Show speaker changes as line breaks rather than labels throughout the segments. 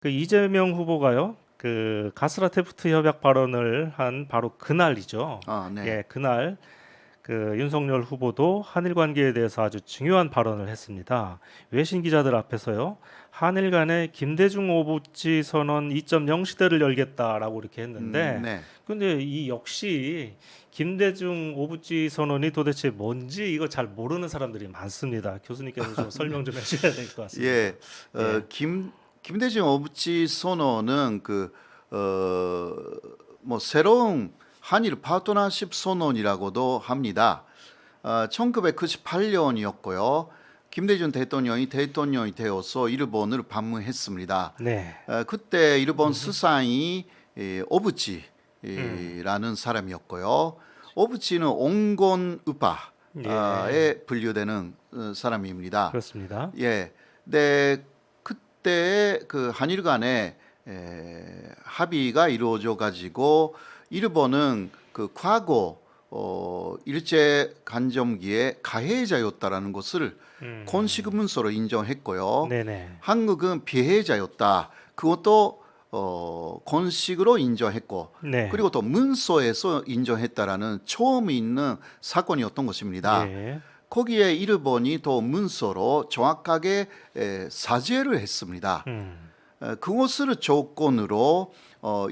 그 이재명 후보가요. 그 가스라테프트 협약 발언을 한 바로 그날이죠.
아, 네.
예, 그날 그 윤석열 후보도 한일 관계에 대해서 아주 중요한 발언을 했습니다. 외신 기자들 앞에서요. 한일 간의 김대중 오부지 선언 2.0 시대를 열겠다라고 이렇게 했는데
네.
근데 이 역시 김대중 오부지 선언이 도대체 뭔지 이거 잘 모르는 사람들이 많습니다. 교수님께서 좀 설명 좀 해주셔야 될 것 같습니다.
예.
예.
김대중 오부치 선언은 뭐 새로운 한일 파트너십 선언이라고도 합니다. 1998년이었고요. 김대중 대통령이 되어서 일본을 방문했습니다.
네.
그때 일본 수상이
음.
오부치라는 사람이었고요. 오부치는 온건
예.
우파에 분류되는 사람입니다.
그렇습니다.
예. 네, 그때 그 한일 간에 합의가 이루어져 가지고 일본은 그 과거 일제 간점기에 가해자였다라는 것을 공식 문서로 인정했고요.
네네.
한국은 피해자였다. 그것도 공식으로 인정했고,
네.
그리고 또 문서에서 인정했다라는 처음 있는 사건이었던 것입니다.
예.
거기에 일본이 또 문서로 정확하게 사죄를 했습니다. 그것을 조건으로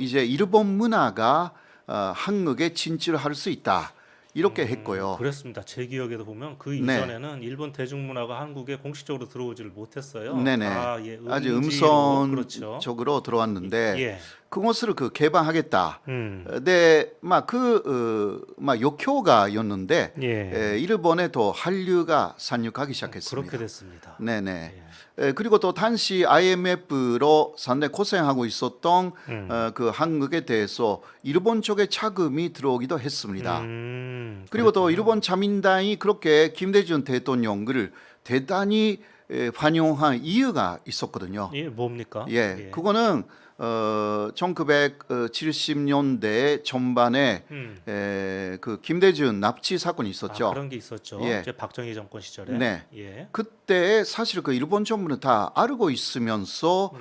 이제 일본 문화가 한국에 진출할 수 있다. 이렇게 했고요.
그렇습니다. 제 기억에도 보면 그
네.
이전에는 일본 대중문화가 한국에 공식적으로 들어오지를 못했어요.
네네.
다 예,
아주
음지로 그렇죠.
음성적으로 들어왔는데
예.
그것을 개방하겠다.
음.
네, 막 역효과였는데
예.
일본에도 한류가 상륙하기 시작했습니다.
그렇게 됐습니다.
네네.
예.
그리고 또 당시 IMF로 상당히 고생하고 있었던 그 한국에 대해서 일본 쪽에 자금이 들어오기도 했습니다. 그리고 또
그랬군요.
일본 자민당이 그렇게 김대중 대통령을 대단히 환영한 이유가 있었거든요.
예, 뭡니까?
예, 그거는 1970년대 전반에
음.
그 김대중 납치 사건이
아,
있었죠.
그런 게 있었죠.
예.
이제 박정희 정권 시절에.
네.
예.
그때 사실 그 일본 정부는 다 알고 있으면서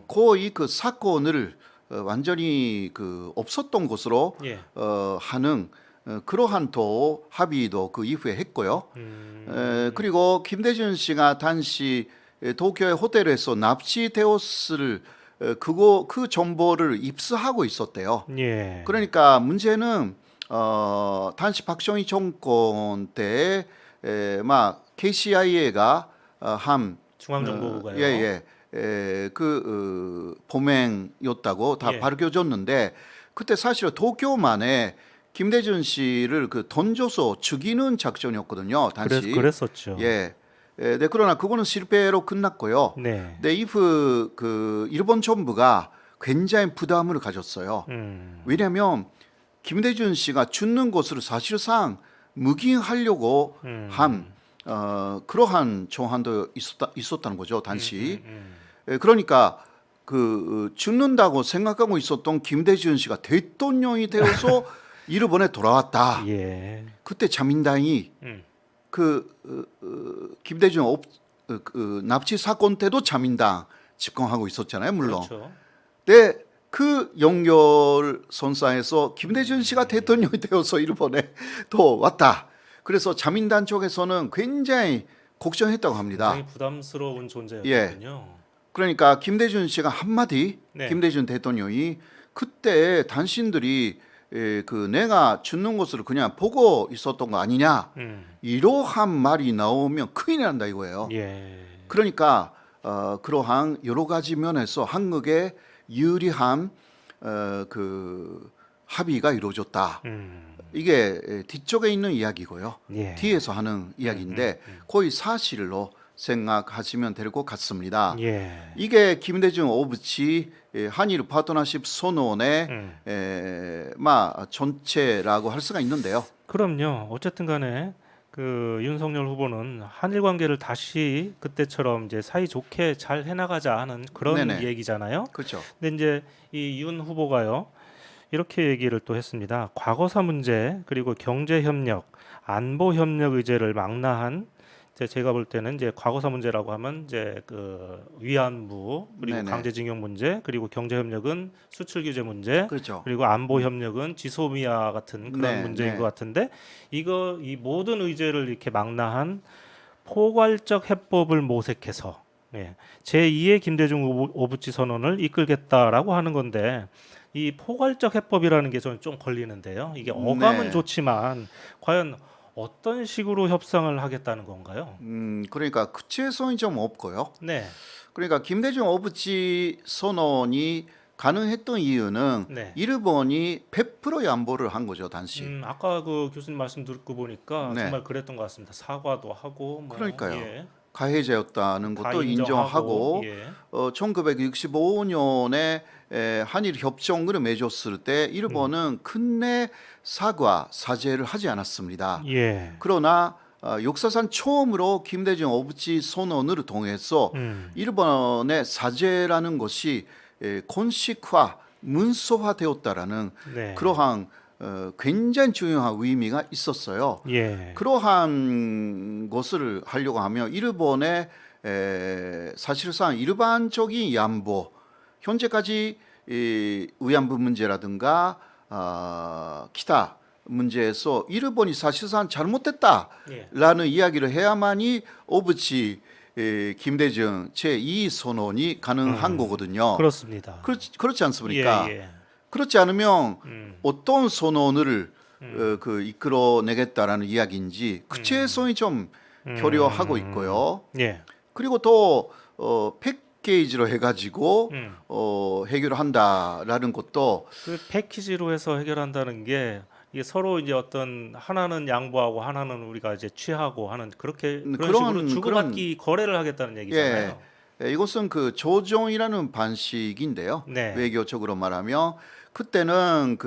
거의 그 사건을 완전히 그 없었던 것으로
예.
하는 그러한 또 합의도 그 이후에 했고요. 그리고 김대중 씨가 당시 도쿄의 호텔에서 납치되었을 그 정보를 입수하고 있었대요.
예.
그러니까 문제는 당시 박정희 정권 때 막 KCIA가 한
중앙정보부가요.
범행이었다고 다
예.
밝혀졌는데 그때 사실 도쿄만에 김대중 씨를 던져서 죽이는 작전이었거든요. 당시.
그랬었죠.
예. 네, 그러나 그거는 실패로 끝났고요.
네.
네, 이후 그 일본 정부가 굉장히 부담을 가졌어요. 왜냐하면 김대중 씨가 죽는 것을 사실상 묵인하려고 한 그러한 정황도 있었다는 거죠, 당시. 그러니까 죽는다고 생각하고 있었던 김대중 씨가 대통령이 되어서 일본에 돌아왔다.
예.
그때 자민당이 김대중 납치 사건 때도 자민당 집권하고 있었잖아요, 물론.
그렇죠.
네, 그 연결선상에서 김대중 씨가 대통령이 되어서 일본에 또 왔다. 그래서 자민당 쪽에서는 굉장히 걱정했다고 합니다.
굉장히 부담스러운 존재였군요.
그러니까 김대중 씨가 한마디,
네.
김대중 대통령이 그때 당신들이 내가 죽는 것을 그냥 보고 있었던 거 아니냐, 이러한 말이 나오면 큰일 난다 이거예요.
예.
그러니까 그러한 여러 가지 면에서 한국에 유리한 그 합의가 이루어졌다. 이게 뒤쪽에 있는 이야기고요.
예.
뒤에서 하는 이야기인데 거의 사실로 생각하시면 될 것 같습니다.
예.
이게 김대중 오부치 한일 파트너십 선언의 전체라고 할 수가 있는데요.
그럼요. 어쨌든 간에 그 윤석열 후보는 한일 관계를 다시 그때처럼 이제 사이 좋게 잘 해나가자 하는 그런
네네.
얘기잖아요.
그렇죠.
근데 이제 이 윤 후보가요. 이렇게 얘기를 또 했습니다. 과거사 문제 그리고 경제 협력, 안보 협력 의제를 망라한 제가 볼 때는 이제 과거사 문제라고 하면 이제 그 위안부 그리고
네네.
강제징용 문제 그리고 경제협력은 수출 규제 문제
그렇죠.
그리고 안보 협력은 지소미아 같은 그런
네,
문제인
네.
것 같은데 이 모든 의제를 이렇게 망라한 포괄적 해법을 모색해서 제2의 김대중 오부치 선언을 이끌겠다라고 하는 건데 이 포괄적 해법이라는 게 저는 좀 걸리는데요. 이게 어감은
네.
좋지만 과연 어떤 식으로 협상을 하겠다는 건가요?
그러니까 구체성이 좀 없고요.
네,
그러니까 김대중 오부치 선언이 가능했던 이유는
네.
일본이 100% 양보를 한 거죠, 당시.
아까 그 교수님 말씀 듣고 보니까
네.
정말 그랬던 것 같습니다. 사과도 하고 뭐
그러니까요.
예,
가해자였다는
다
것도
인정하고
인정하고
예,
1965년에 한일 협정을 맺었을 때 일본은 끝내 사과, 사죄를 하지 않았습니다.
예,
그러나 역사상 처음으로 김대중 오부치 선언을 통해서 일본의 사죄라는 것이 공식화, 문서화되었다라는
네,
그러한 굉장히 중요한 의미가 있었어요.
예,
그러한 것을 하려고 하면 일본의 사실상 일반적인 양보, 현재까지 이 위안부 문제라든가 기타 문제에서 일본이 사실상 잘못됐다라는
예,
이야기를 해야만이 오부치 김대중 제2 선언이 가능한 거거든요.
그렇습니다.
그렇지 않습니까?
예, 예,
그렇지 않으면
음,
어떤 선언을 이끌어내겠다라는 이야기인지 구체성이 좀 교류하고 있고요.
예,
그리고 또 패키지로 해가지고
음.
해결을 한다라는 것도
그 패키지로 해서 해결한다는 게 이게 서로 이제 어떤 하나는 양보하고 하나는 우리가 이제 취하고 하는 그런 식으로 주고받기 거래를 하겠다는 얘기잖아요.
이것은 그 조정이라는 방식인데요.
네,
외교적으로 말하면 그때는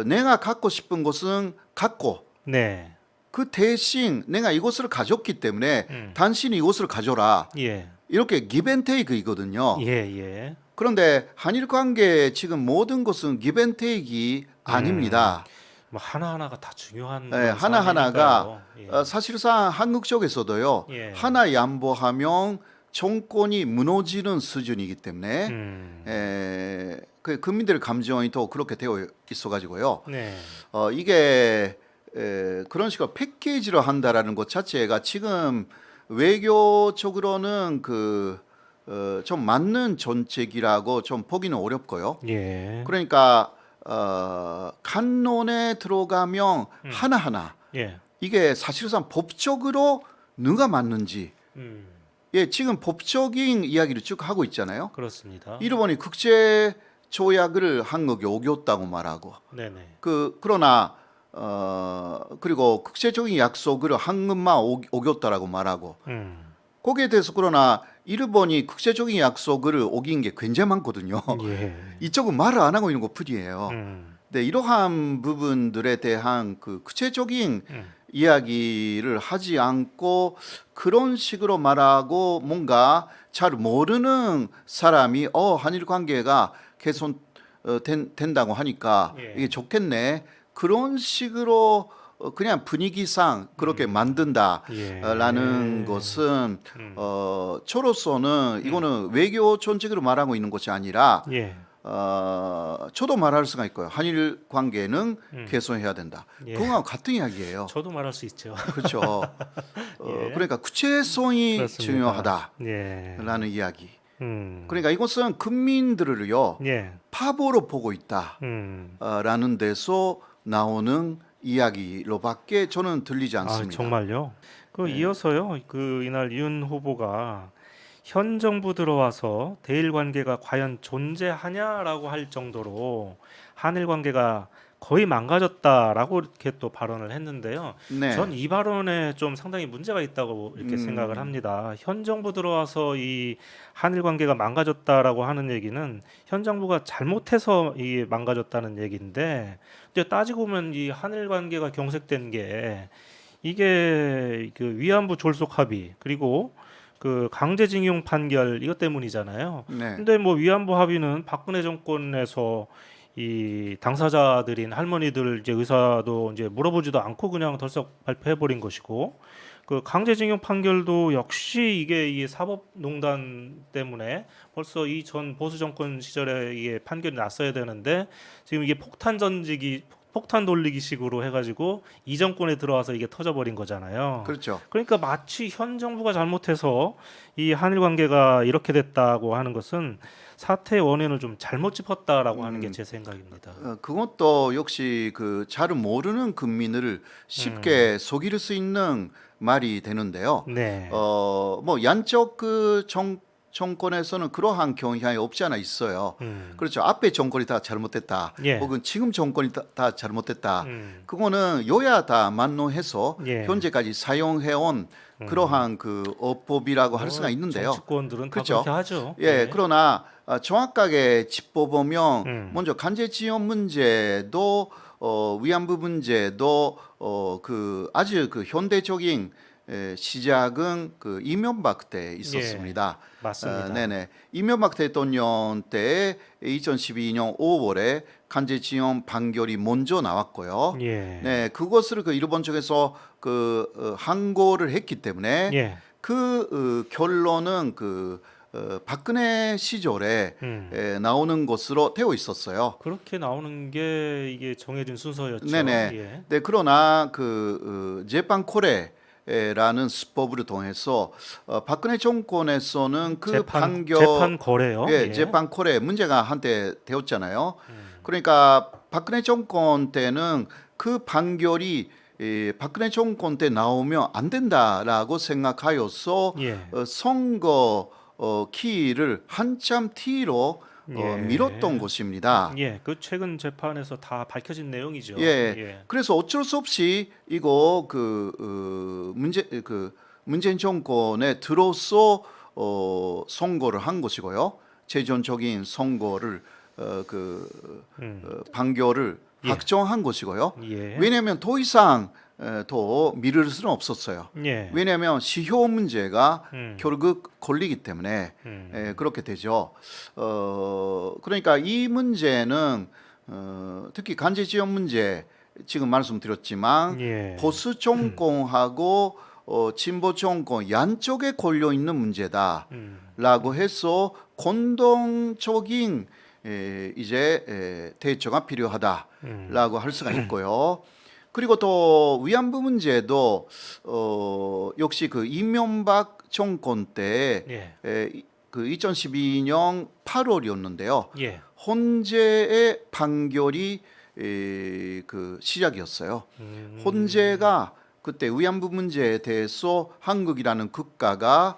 내가 갖고 싶은 것은 갖고
네,
그 대신 내가 이것을 가졌기 때문에
음.
당신이 이것을 가져라.
예,
이렇게 기브앤테이크이거든요.
예, 예.
그런데 한일 관계 지금 모든 것은 기브앤테이크 아닙니다.
뭐 하나하나가 다 중요한
네,
그런
하나하나가
사안이니까요.
사실상 한국 쪽에서도요.
예.
하나 양보하면 정권이 무너지는 수준이기 때문에 그 국민들의 감정이 또 그렇게 되어 있어가지고요.
네,
이게 그런 식으로 패키지로 한다라는 것 자체가 지금 외교적으로는 좀 맞는 정책이라고 좀 보기는 어렵고요.
예,
그러니까 칸론에 들어가면 하나하나
예,
이게 사실상 법적으로 누가 맞는지 지금 법적인 이야기를 쭉 하고 있잖아요.
그렇습니다.
일본이 국제 조약을 한국에 오겼다고 말하고
네네,
그러나 그리고 국제적인 약속을 한국만 오겼다라고 말하고 거기에 대해서 그러나 일본이 국제적인 약속을 어긴 게 굉장히 많거든요.
예,
이쪽은 말을 안 하고 있는 것뿐이에요. 네, 이러한 부분들에 대한 그 구체적인 이야기를 하지 않고 그런 식으로 말하고 뭔가 잘 모르는 사람이 한일 관계가 개선 된다고 하니까
예.
이게 좋겠네. 그런 식으로 그냥 분위기상 그렇게 만든다라는
예.
것은 저로서는 이거는 외교 정책으로 말하고 있는 것이 아니라
예,
저도 말할 수가 있고요. 한일 관계는 개선해야 된다.
예.
그거랑 같은 이야기예요.
저도 말할 수 있죠.
그렇죠.
예.
그러니까 구체성이
그렇습니다.
중요하다라는
예,
이야기. 그러니까 이것은 국민들을요
예,
바보로 보고 있다라는 데서 나오는 이야기로밖에 저는 들리지 않습니다.
정말요? 이어서요. 이날 윤 후보가 현 정부 들어와서 대일 관계가 과연 존재하냐라고 할 정도로 한일 관계가 거의 망가졌다라고 이렇게 또 발언을 했는데요.
네.
전 이 발언에 좀 상당히 문제가 있다고 이렇게 생각을 합니다. 현 정부 들어와서 이 한일 관계가 망가졌다라고 하는 얘기는 현 정부가 잘못해서 이 망가졌다는 얘기인데 이제 따지고 보면 이 한일 관계가 경색된 게 이게 그 위안부 졸속 합의 그리고 그 강제징용 판결 이것 때문이잖아요.
네.
근데 뭐 위안부 합의는 박근혜 정권에서 이 당사자들인 할머니들 이제 의사도 이제 물어보지도 않고 그냥 덜썩 발표해 버린 것이고 그 강제징용 판결도 역시 이게 사법농단 때문에 벌써 이 전 보수 정권 시절에 이게 판결이 났어야 되는데 지금 이게 폭탄 돌리기식으로 해가지고 이 정권에 들어와서 이게 터져버린 거잖아요.
그렇죠.
그러니까 마치 현 정부가 잘못해서 이 한일 관계가 이렇게 됐다고 하는 것은 사태의 원인을 좀 잘못 짚었다라고 하는 게 제 생각입니다.
그것도 역시 그 잘 모르는 국민을 쉽게 속일 수 있는 말이 되는데요.
네.
뭐 양쪽 그 정권에서는 그러한 경향이 없지 않아 있어요. 그렇죠. 앞에 정권이 다 잘못됐다.
예.
혹은 지금 정권이 다 잘못됐다.
음.
그거는 여야 다 만노해서
예.
현재까지 사용해온 그러한 그 어법이라고 할 수가 있는데요.
정치권들은
그렇죠.
다 그렇게 하죠.
예, 그러나 정확하게 짚어보면 먼저 간제지원 문제도 위안부 문제도 그 아주 그 현대적인 시작은 그 이명박 때 있었습니다.
맞습니다.
네네. 이명박 대통령 때 2012년 5월에 간제지원 판결이 먼저 나왔고요.
예.
네, 그것을 그 일본 쪽에서 그 항고를 했기 때문에
예.
그 결론은 그 박근혜 시절에 나오는 것으로 되어 있었어요.
그렇게 나오는 게 이게 정해진 순서였죠.
네네.
예.
네, 그러나 그 재판 코레라는 수법을 통해서 박근혜 정권에서는 그
재판 거래요.
예,
예.
재판 코레 문제가 한때 되었잖아요. 그러니까 박근혜 정권 때는 그 판결이 박근혜 정권 때 나오면 안 된다라고 생각하여서
예.
선거 키를 한참 뒤로
예.
미뤘던 것입니다.
예. 그 최근 재판에서 다 밝혀진 내용이죠.
예. 그래서 어쩔 수 없이 이거 문재인 정권에 들어서 선거를 한 것이고요. 재정적인 선거를 판결을
예.
확정한 것이고요.
예.
왜냐하면 더 이상 더 미룰 수는 없었어요.
예.
왜냐하면 시효 문제가 결국 걸리기 때문에 그렇게 되죠. 그러니까 이 문제는 특히 간제지원 문제 지금 말씀드렸지만
예.
보수 정권하고 진보 정권 양쪽에 걸려 있는 문제다라고 해서 공동적인 이제 대처가 필요하다라고 할 수가 있고요. 그리고 또 위안부 문제도 역시 그 이명박 정권 때 그 2012년 8월이었는데요.
예.
헌재의 판결이 그 시작이었어요. 헌재가 그때 위안부 문제에 대해서 한국이라는 국가가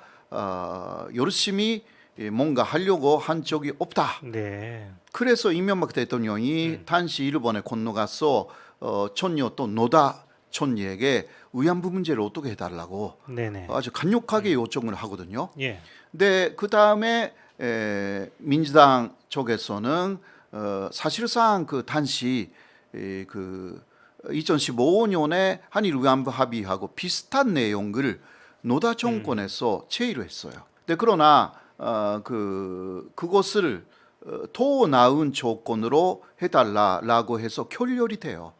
열심히 뭔가 하려고 한 적이 없다.
네.
그래서 이명박 대통령이 당시 일본에 건너가서 촌녀 또 노다 촌녀에게 위안부 문제를 어떻게 해달라고
네네.
아주 강력하게 요청을 하거든요.
예.
근데 그 다음에 민주당 쪽에서는 사실상 그 당시 그 2015년에 한일 위안부 합의하고 비슷한 내용을 노다 정권에서 제의를 했어요. 근데 그러나 그것을 더 나은 조건으로 해달라라고 해서 결렬이 돼요.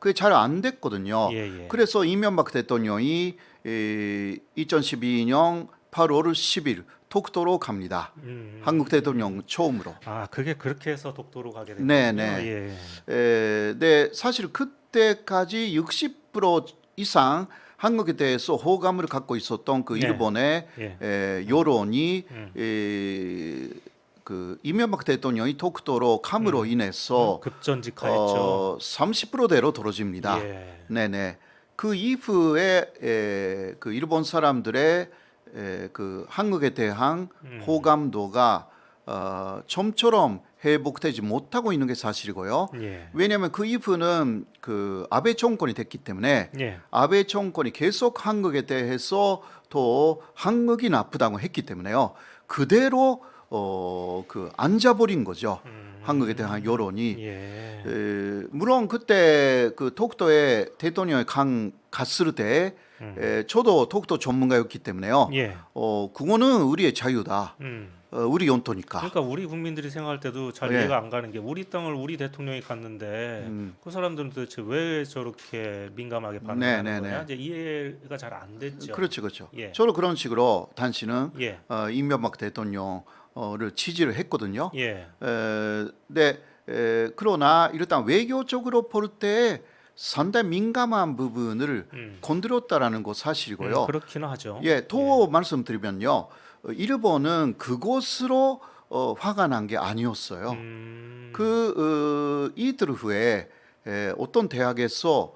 그게 잘 안 됐거든요.
예.
그래서 이명박 대통령이 2012년 8월 10일 독도로 갑니다. 한국 대통령 처음으로.
아, 그게 그렇게 해서 독도로 가게 됐군요.
네네.
예.
네, 사실 그때까지 60% 이상 한국에 대해서 호감을 갖고 있었던 그
네.
일본의 여론이 그 이명박 대통령이 독도로 감으로 인해서
급전직하였죠.
30%대로 떨어집니다.
예.
네네. 그 이후에 그 일본 사람들의 그 한국에 대한 호감도가 좀처럼 회복되지 못하고 있는 게 사실이고요.
예.
왜냐하면 그 이후는 그 아베 정권이 됐기 때문에
예.
아베 정권이 계속 한국에 대해서 또 한국이 나쁘다고 했기 때문에요. 그대로 그 앉아버린 거죠. 한국에 대한 여론이.
예.
물론 그때 그 독도에 대통령이 갔을 때 저도 독도 전문가였기 때문에요.
예.
그거는 우리의 자유다. 우리 영토니까.
그러니까 우리 국민들이 생각할 때도 잘
예.
이해가 안 가는 게 우리 땅을 우리 대통령이 갔는데 그 사람들은 도대체 왜 저렇게 민감하게 반응하는 거냐? 이제 이해가 잘 안 됐죠.
그렇죠, 그렇죠.
예.
저도 그런 식으로 당시는
예.
이명박 대통령을 지지를 했거든요.
예.
근데 그러나 일단 외교적으로 볼 때 상당히 민감한 부분을 건드렸다라는 거 사실이고요.
그렇기는 하죠.
예, 더 말씀드리면요, 일본은 그것으로 화가 난 게 아니었어요. 이틀 후에 어떤 대학에서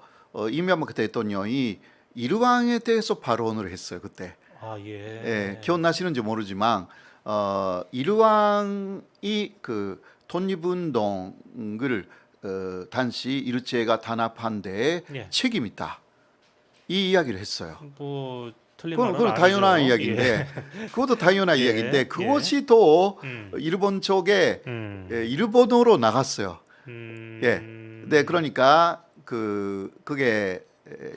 이명박 대통령이 일왕에 대해서 발언을 했어요. 그때.
아 예.
예, 기억나시는지 모르지만 일왕이 그 독립운동을 당시 일제가 단합한 데에
예.
책임 있다. 이 이야기를 했어요.
뭐 틀린
그건
말은 아니죠.
당연한 이야기인데, 그것도 당연한
예.
이야기인데
예.
그것이 또
음.
일본 쪽에
음.
일본어로 나갔어요.
음.
예. 네, 그러니까 그게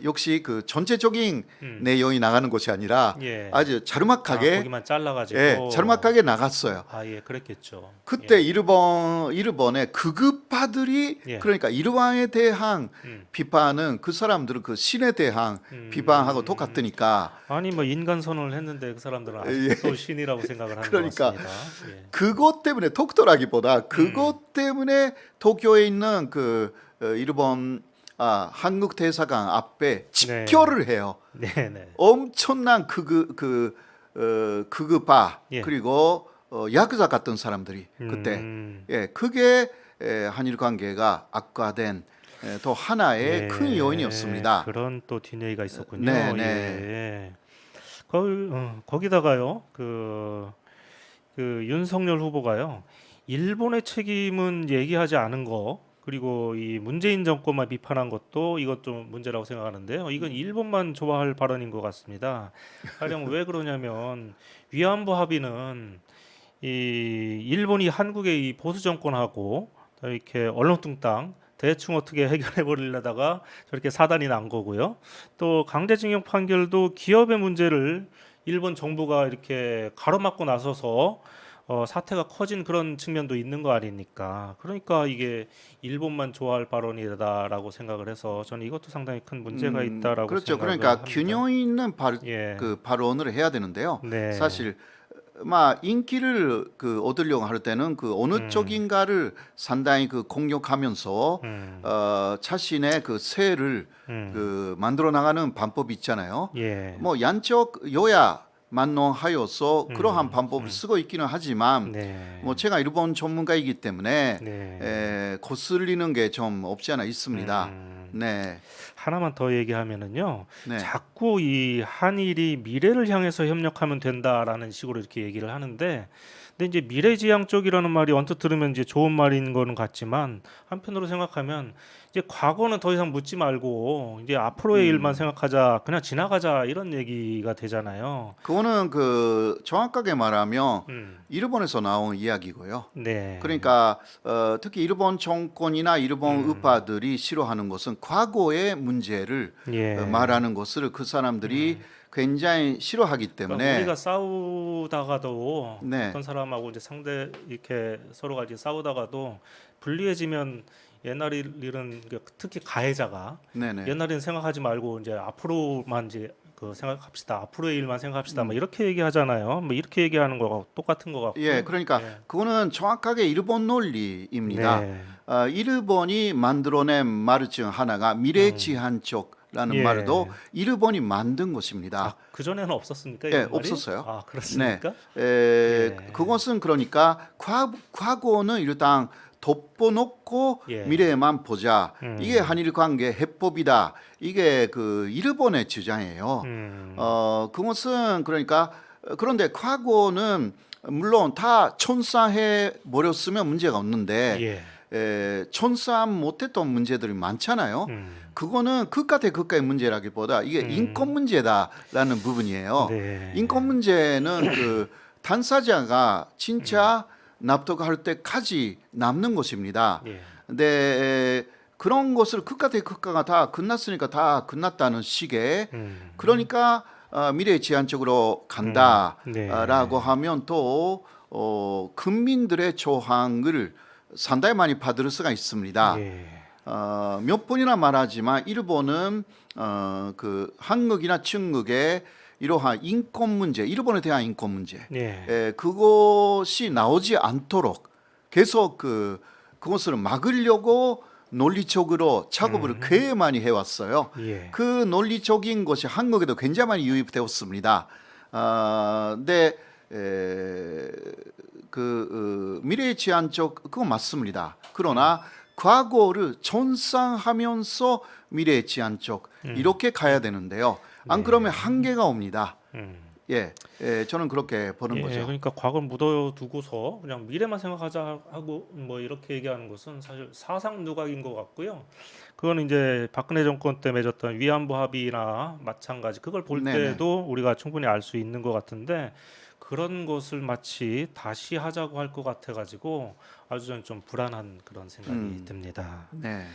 역시 그 전체적인 내용이 나가는 것이 아니라
예.
아주 자르막하게
거기만 잘라가지고.
자르막하게 나갔어요.
아 예, 그랬겠죠.
그때 일본의 극우파들이
예.
그러니까 일왕에 대한
음.
비판은 그 사람들은 그 신에 대한 비판하고 똑같으니까
아니 뭐 인간 선언을 했는데 그 사람들은 아직도 신이라고 생각을 하는
그러니까
것 같습니다. 예.
그것 때문에 독도라기보다 그것 때문에 도쿄에 있는 그 일본 한국 대사관 앞에 집결을 해요.
네네.
엄청난 극우파
예.
그리고 야쿠자 같은 사람들이 그때 예, 그게 한일 관계가 악화된 또 하나의
예.
큰 요인이었습니다.
그런 또 뒷얘기가 있었군요.
네, 네.
예. 거기다가요, 그 윤석열 후보가요, 일본의 책임은 얘기하지 않은 거, 그리고 이 문재인 정권만 비판한 것도 이것 좀 문제라고 생각하는데요. 이건 일본만 좋아할 발언인 것 같습니다. 가령 왜 그러냐면 위안부 합의는 이 일본이 한국의 이 보수 정권하고 이렇게 얼렁뚱땅 대충 어떻게 해결해 버리려다가 저렇게 사단이 난 거고요. 또 강제징용 판결도 기업의 문제를 일본 정부가 이렇게 가로막고 나서서 사태가 커진 그런 측면도 있는 거 아닙니까? 그러니까 이게 일본만 좋아할 발언이다라고 생각을 해서 저는 이것도 상당히 큰 문제가 있다라고
그렇죠.
생각을
그러니까
합니다.
균형 있는
예.
그 발언을 해야 되는데요.
네.
사실 인기를 얻으려고 할 때는 그 어느 쪽인가를 상당히 공격하면서 자신의 그 세를 만들어 나가는 방법이 있잖아요.
예.
뭐 양쪽 여야 만능하여서 그러한 방법을 쓰고 있기는 하지만
네.
뭐 제가 일본 전문가이기 때문에
네.
거슬리는 게 좀 없지 않아 있습니다. 네.
하나만 더 얘기하면은요.
네.
자꾸 이 한일이 미래를 향해서 협력하면 된다라는 식으로 이렇게 얘기를 하는데, 근데 이제 미래지향 쪽이라는 말이 언뜻 들으면 이제 좋은 말인 거는 같지만 한편으로 생각하면 이제 과거는 더 이상 묻지 말고 이제 앞으로의 일만 생각하자, 그냥 지나가자 이런 얘기가 되잖아요.
그거는 정확하게 말하면 일본에서 나온 이야기고요.
네.
그러니까 특히 일본 정권이나 일본 우파들이 싫어하는 것은 과거의 문제를
예.
말하는 것을 그 사람들이 굉장히 싫어하기
그러니까
때문에
우리가 싸우다가도
네.
어떤 사람하고 이제 상대 이렇게 서로가 이제 싸우다가도 불리해지면 옛날 일은 특히 가해자가
네네.
옛날에는 생각하지 말고 이제 앞으로만 이제 생각합시다. 앞으로의 일만 생각합시다. 뭐 이렇게 얘기하잖아요. 뭐 이렇게 얘기하는 거가 똑같은 것 같고.
예, 그러니까 그거는 정확하게 일본 논리입니다.
네.
일본이 만들어낸 말 중 하나가 미래지향적라는
예.
말도 일본이 만든 것입니다.
그 전에는 없었습니까?
예,
이런 말이?
없었어요.
아, 그렇습니까?
그것은 그러니까 과거는 일단 덮어놓고
예.
미래만 보자. 이게 한일 관계 해법이다. 이게 일본의 주장이에요. 그것은 그러니까 그런데 과거는 물론 다 천사해 버렸으면 문제가 없는데 천사 못했던 문제들이 많잖아요. 그거는 극과 대극과의 문제라기보다 이게 인권 문제다라는 부분이에요.
네.
인권 문제는 당사자가 진짜 납득할 때까지 남는 것입니다.
예.
근데 그런 것을 극과 대극과가 다 끝났으니까 다 끝났다는 식의 그러니까 미래지향적으로 간다라고
네.
하면 또 국민들의 조항을 상당히 많이 받을 수가 있습니다.
예.
몇 번이나 말하지만 일본은 그 한국이나 중국의 이러한 인권 문제, 일본에 대한 인권 문제,
예.
그것이 나오지 않도록 계속 그것을 막으려고 논리적으로 작업을 꽤 많이 해왔어요.
예.
그 논리적인 것이 한국에도 굉장히 많이 유입되었습니다. 근데 미래의 제한적 그건 맞습니다. 그러나 과거를 전상하면서 미래의 제한적 이렇게 가야 되는데요. 안 그러면 한계가 옵니다. 예, 저는 그렇게 보는
예,
거죠.
그러니까 과거를 묻어두고서 그냥 미래만 생각하자 하고 뭐 이렇게 얘기하는 것은 사실 사상 누각인 것 같고요. 그거는 이제 박근혜 정권 때 맺었던 위안부 합의나 마찬가지 그걸 볼
네네.
때도 우리가 충분히 알 수 있는 것 같은데 그런 것을 마치 다시 하자고 할 것 같아가지고 아주 저는 좀 불안한 그런 생각이 듭니다.
네.